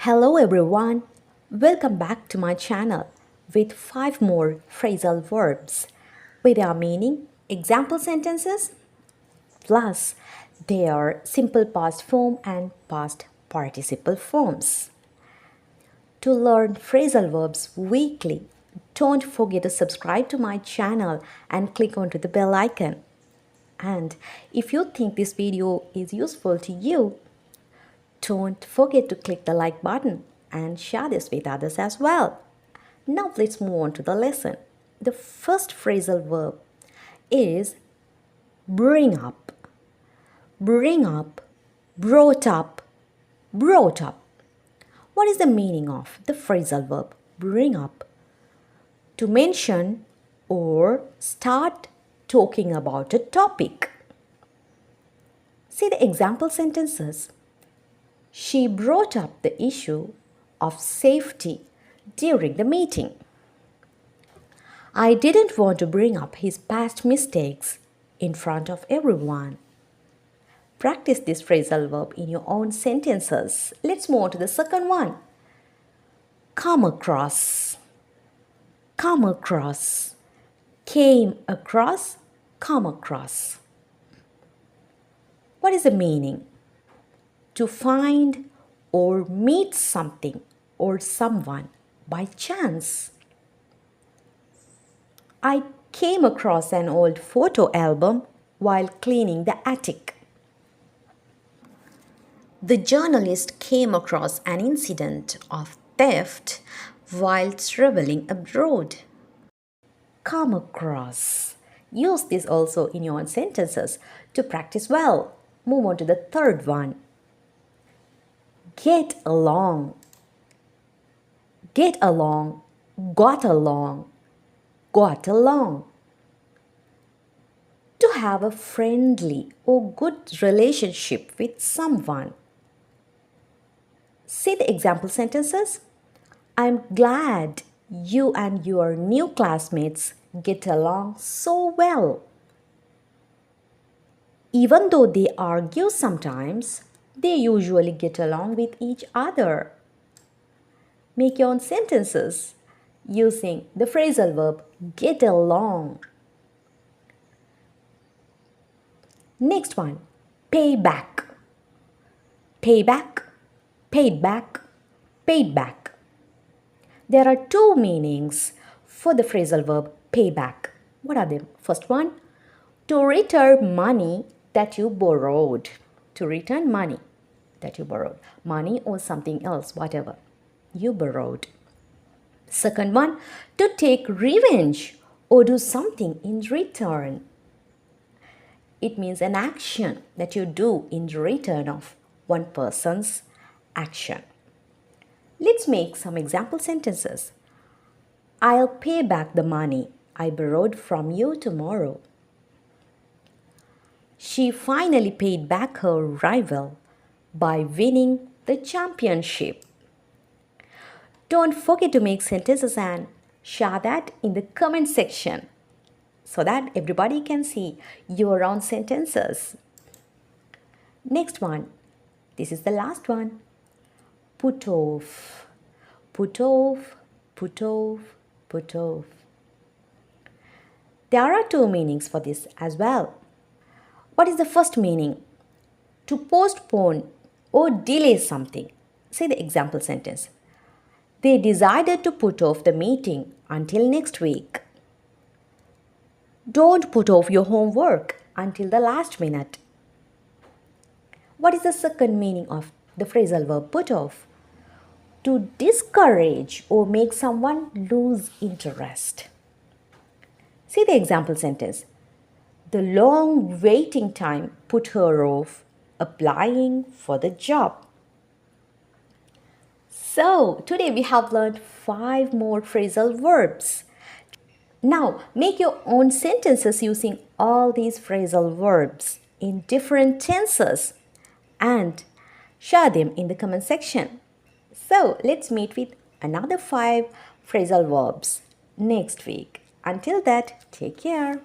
Hello everyone, welcome back to my channel with 5 more phrasal verbs with their meaning, example sentences, plus their simple past form and past participle forms. To learn phrasal verbs weekly, don't forget to subscribe to my channel and click onto the bell icon. And if you think this video is useful to you, don't forget to click the like button and share this with others as well. Now let's move on to the lesson. The first phrasal verb is bring up. Bring up, brought up, brought up. What is the meaning of the phrasal verb bring up? To mention or start talking about a topic. See the example sentences. She brought up the issue of safety during the meeting. I didn't want to bring up his past mistakes in front of everyone. Practice this phrasal verb in your own sentences. Let's move on to the second one. Come across. Come across. Came across, come across. What is the meaning? To find or meet something or someone by chance. I came across an old photo album while cleaning the attic. The journalist came across an incident of theft while traveling abroad. Come across. Use this also in your own sentences to practice well. Move on to the third one. Get along. Get along, got along, got along. To have a friendly or good relationship with someone. See the example sentences. I'm glad you and your new classmates get along so well. Even though they argue sometimes, they usually get along with each other. Make your own sentences using the phrasal verb get along. Next one, pay back. Pay back, paid back, paid back. There are two meanings for the phrasal verb pay back. What are they? First one, to return money that you borrowed. To return money that you borrowed. Money or something else, whatever you borrowed. Second one, to take revenge or do something in return. It means an action that you do in return of one person's action. Let's make some example sentences. I'll pay back the money I borrowed from you tomorrow. She finally paid back her rival by winning the championship. Don't forget to make sentences and share that in the comment section so that everybody can see your own sentences. Next one. This is the last one. Put off. Put off, put off, put off. There are two meanings for this as well. What is the first meaning? To postpone or delay something. Say the example sentence. They decided to put off the meeting until next week. Don't put off your homework until the last minute. What is the second meaning of the phrasal verb put off? To discourage or make someone lose interest. See the example sentence. The long waiting time put her off applying for the job. So, today we have learned 5 more phrasal verbs. Now, make your own sentences using all these phrasal verbs in different tenses and share them in the comment section. So, let's meet with another 5 phrasal verbs next week. Until that, take care.